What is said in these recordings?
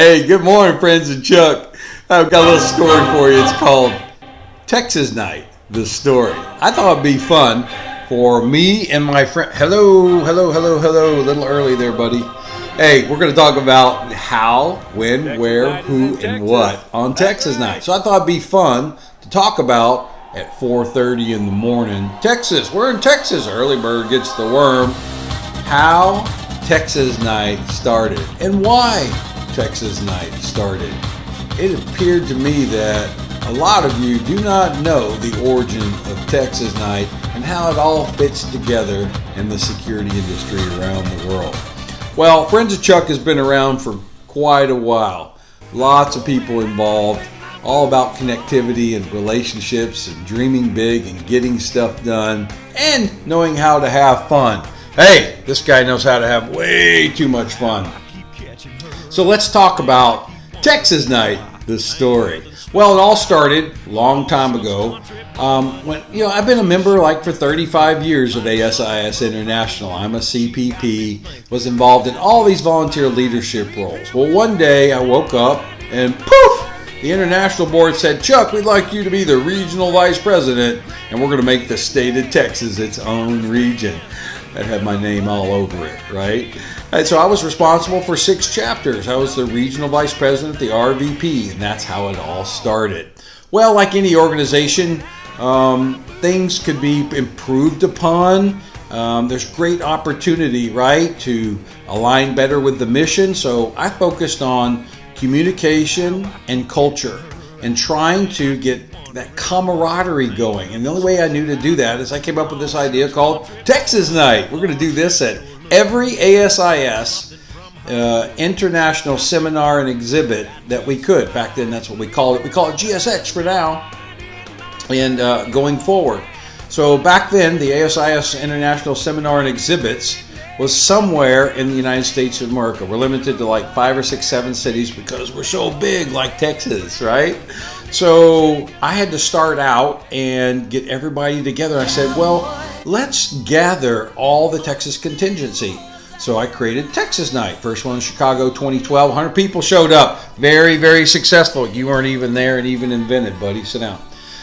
Hey, good morning, friends and Chuck. I've got a little story for you. It's called Texas Night, the story. I thought it'd be fun for me and my friend. Hello. A little early there, buddy. Hey, we're going to talk about how, when, where, who, and what on Texas Night. So I thought it'd be fun to talk about at 4:30 in the morning. Texas, we're in Texas. Early bird gets the worm. How Texas Night started and why Texas Night started. It appeared to me that a lot of you do not know the origin of Texas Night and how it all fits together in the security industry around the world. Well, Friends of Chuck has been around for quite a while. Lots of people involved, all about connectivity and relationships and dreaming big and getting stuff done and knowing how to have fun. Hey, this guy knows how to have way too much fun. So let's talk about Texas Night, the story. Well, it all started a long time ago. When I've been a member for 35 years of ASIS International. I'm a CPP, was involved in all these volunteer leadership roles. Well, one day I woke up and poof, the international board said, Chuck, we'd like you to be the regional vice president, and we're going to make the state of Texas its own region. That had my name all over it, right? And so I was responsible for 6 chapters. I was the regional vice president, the RVP, and that's how it all started. Well, like any organization, things could be improved upon. There's great opportunity, right, to align better with the mission. So I focused on communication and culture and trying to get that camaraderie going. And the only way I knew to do that is I came up with this idea called Texas Night. We're going to do this at every ASIS international seminar and exhibit that we could. Back then, that's what we called it. We call it GSX for now and going forward. So back then, the ASIS International Seminar and Exhibits was somewhere in the United States of America. We're limited to 5 or 6, 7 cities because we're so big like Texas, right? So I had to start out and get everybody together. I said, well, let's gather all the Texas contingency. So I created Texas Night. First one in Chicago, 2012. 100 people showed up. Very, very successful. You weren't even there and even invented, buddy. Sit down.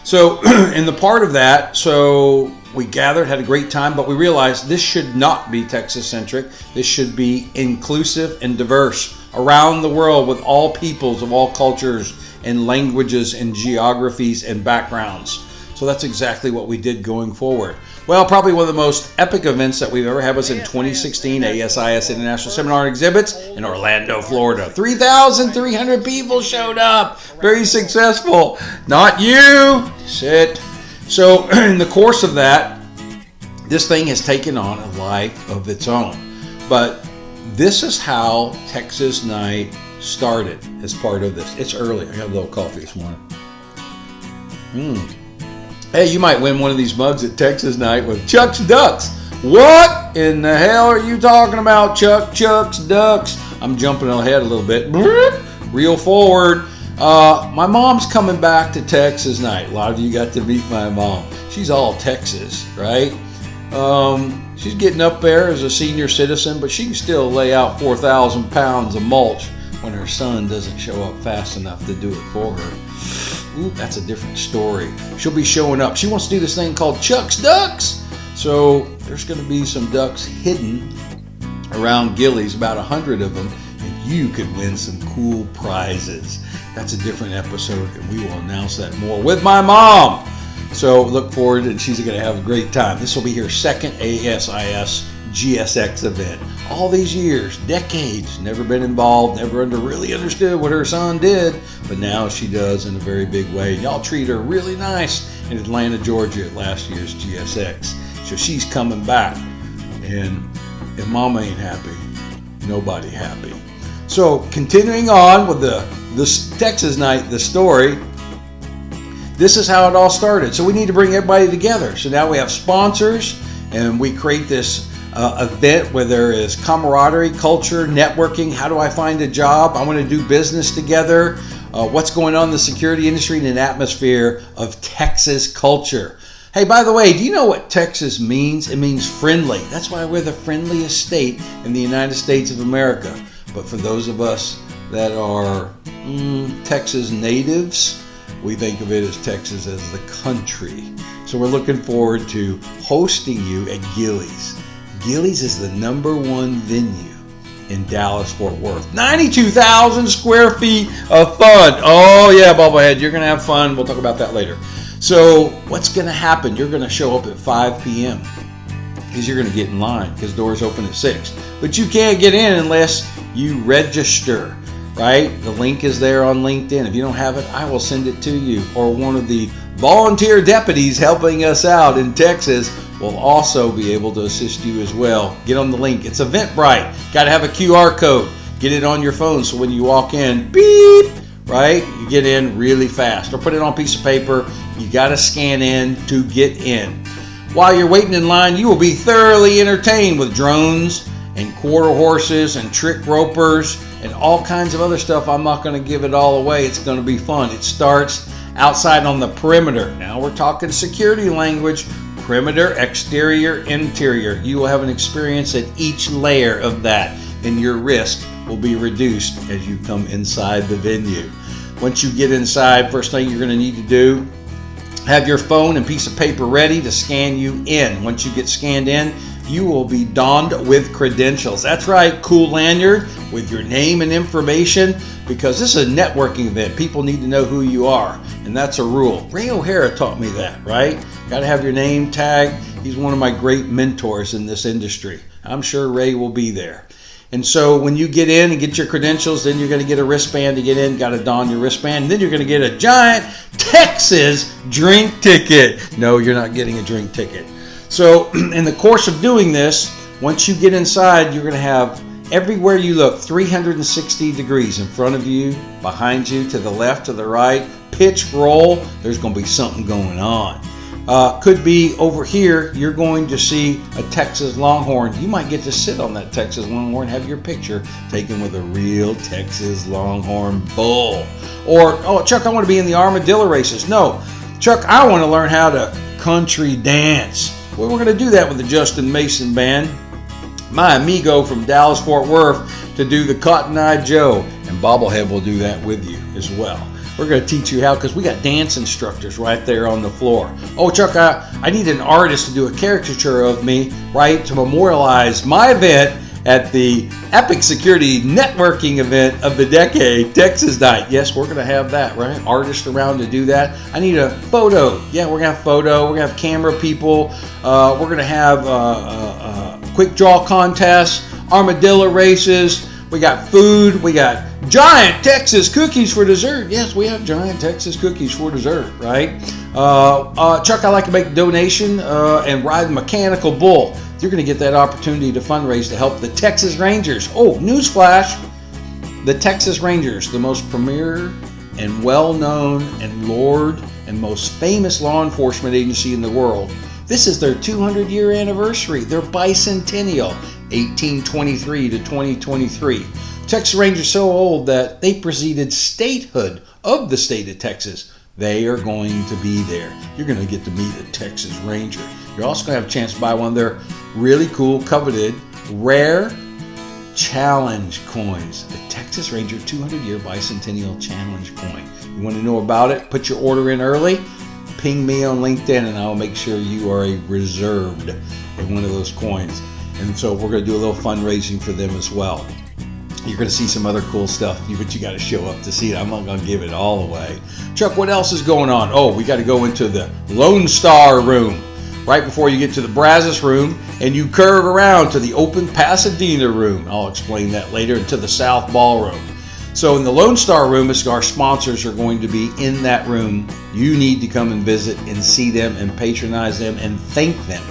So in the part of that, so we gathered, had a great time, but we realized this should not be Texas-centric. This should be inclusive and diverse around the world with all peoples of all cultures and languages and geographies and backgrounds. So that's exactly what we did going forward. Well, probably one of the most epic events that we've ever had was in 2016, ASIS International Seminar and Exhibits in Orlando, Florida. 3,300 people showed up. Very successful. Not you. Sit. So in the course of that, this thing has taken on a life of its own. But this is how Texas Night started as part of this. It's early. I got a little coffee this morning. Hey, you might win one of these mugs at Texas Night with Chuck's Ducks. What in the hell are you talking about, Chuck? Chuck's Ducks. I'm jumping ahead a little bit. Reel forward. My mom's coming back to Texas Night. A lot of you got to meet my mom. She's all Texas, right? She's getting up there as a senior citizen, but she can still lay out 4,000 pounds of mulch when her son doesn't show up fast enough to do it for her. Ooh, that's a different story. She'll be showing up. She wants to do this thing called Chuck's Ducks. So there's going to be some ducks hidden around Gillies, about 100 of them, and you could win some cool prizes. That's a different episode, and we will announce that more with my mom. So look forward, and she's going to have a great time. This will be her second ASIS GSX event. All these years, decades, never been involved, never really understood what her son did, but now she does in a very big way. Y'all treat her really nice in Atlanta, Georgia at last year's GSX. So she's coming back, and if Mama ain't happy, nobody happy. So continuing on with this Texas Night, the story, this is how it all started. So we need to bring everybody together. So now we have sponsors, and we create this event where there is camaraderie, culture, networking. How do I find a job? I want to do business together. What's going on in the security industry in an atmosphere of Texas culture. Hey, by the way, do you know what Texas means? It means friendly. That's why we're the friendliest state in the United States of America. But for those of us that are Texas natives. We think of it as Texas as the country. So we're looking forward to hosting you at Gilley's. Gilley's is the #1 venue in Dallas-Fort Worth. 92,000 square feet of fun. Oh yeah, Bubblehead, you're going to have fun. We'll talk about that later. So what's going to happen? You're going to show up at 5 p.m. because you're going to get in line because doors open at 6. But you can't get in unless you register, right? The link is there on LinkedIn. If you don't have it, I will send it to you. Or one of the volunteer deputies helping us out in Texas will also be able to assist you as well. Get on the link. It's Eventbrite. Got to have a QR code. Get it on your phone so when you walk in, beep, right? You get in really fast. Or put it on a piece of paper. You got to scan in to get in. While you're waiting in line, you will be thoroughly entertained with drones and quarter horses and trick ropers and all kinds of other stuff. I'm not going to give it all away. It's going to be fun. It starts outside on the perimeter. Now we're talking security language. Perimeter, exterior, interior. You will have an experience at each layer of that, and your risk will be reduced as you come inside the venue. Once you get inside, first thing you're going to need to do, have your phone and piece of paper ready to scan you in. Once you get scanned in, you will be donned with credentials. That's right, cool lanyard with your name and information, because this is a networking event. People need to know who you are, and that's a rule. Ray O'Hara taught me that, right? Got to have your name tag. He's one of my great mentors in this industry. I'm sure Ray will be there. And so when you get in and get your credentials, then you're going to get a wristband to get in. Got to don your wristband. And then you're going to get a giant Texas drink ticket. No, you're not getting a drink ticket. So in the course of doing this, once you get inside, you're going to have everywhere you look, 360 degrees in front of you, behind you, to the left, to the right, pitch, roll. There's going to be something going on. Could be over here, you're going to see a Texas Longhorn. You might get to sit on that Texas Longhorn, have your picture taken with a real Texas Longhorn bull. Or, oh, Chuck, I want to be in the armadillo races. No, Chuck, I want to learn how to country dance. Well, we're going to do that with the Justin Mason Band. My amigo from Dallas-Fort Worth to do the Cotton Eye Joe. And Bobblehead will do that with you as well. We're going to teach you how, because we got dance instructors right there on the floor. Oh, Chuck, I need an artist to do a caricature of me, right, to memorialize my event at the Epic Security Networking event of the decade, Texas Night. Yes, we're going to have that, right? Artists around to do that. I need a photo. Yeah, we're going to have photo. We're going to have camera people. We're going to have quick draw contests, armadillo races. We got food. We got giant Texas cookies for dessert. Yes, we have giant Texas cookies for dessert, right? Chuck, I like to make a donation and ride the mechanical bull. You're going to get that opportunity to fundraise to help the Texas Rangers. Oh, newsflash. The Texas Rangers, the most premier and well-known and lauded and most famous law enforcement agency in the world. This is their 200-year anniversary, their bicentennial, 1823 to 2023. Texas Rangers so old that they preceded statehood of the state of Texas. They are going to be there. You're going to get to meet a Texas Ranger. You're also going to have a chance to buy one of their really cool, coveted, rare challenge coins. The Texas Ranger 200-year bicentennial challenge coin. You want to know about it? Put your order in early. Ping me on LinkedIn and I'll make sure you are reserved in one of those coins. And so we're going to do a little fundraising for them as well. You're going to see some other cool stuff, but you got to show up to see it. I'm not going to give it all away. Chuck, what else is going on? Oh, we got to go into the Lone Star room right before you get to the Brazos room, and you curve around to the open Pasadena room. I'll explain that later, and to the South Ballroom. So in the Lone Star room, our sponsors are going to be in that room. You need to come and visit and see them and patronize them and thank them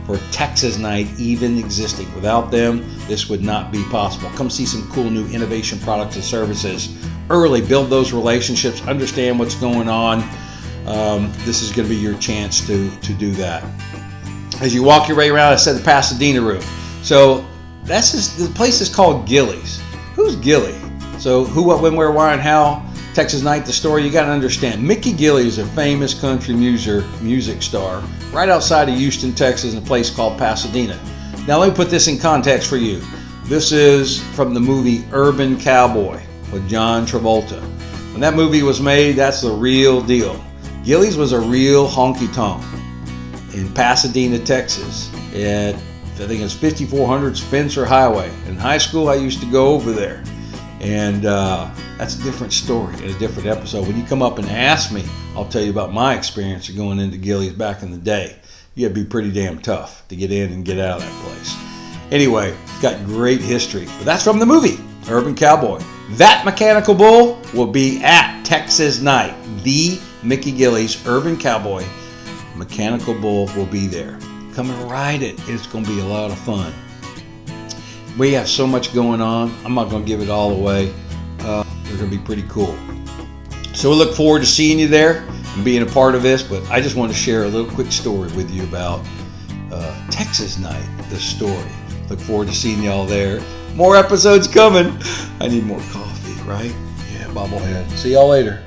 for Texas Night even existing. Without them, this would not be possible. Come see some cool new innovation products and services early. Build those relationships. Understand what's going on. This is going to be your chance to do that. As you walk your way around, I said the Pasadena room. So the place is called Gilley's. Who's Gilley? So who, what, when, where, why, and how. Texas Night, the story, you got to understand. Mickey Gilley is a famous country music star right outside of Houston, Texas, in a place called Pasadena. Now let me put this in context for you. This is from the movie Urban Cowboy. with John Travolta. When that movie was made, that's the real deal. Gilley's was a real honky-tonk in Pasadena, Texas, at, I think it's 5400 Spencer Highway. In high school, I used to go over there. And that's a different story and a different episode. When you come up and ask me, I'll tell you about my experience of going into Gilley's back in the day. You had to be pretty damn tough to get in and get out of that place. Anyway, it's got great history. But that's from the movie, Urban Cowboy. That Mechanical Bull will be at Texas Night. The Mickey Gilley's Urban Cowboy Mechanical Bull will be there. Come and ride it. It's going to be a lot of fun. We have so much going on. I'm not going to give it all away. They're going to be pretty cool. So we look forward to seeing you there and being a part of this. But I just want to share a little quick story with you about Texas Night, the story. Look forward to seeing y'all there. More episodes coming. I need more coffee, right? Yeah, bobblehead. See y'all later.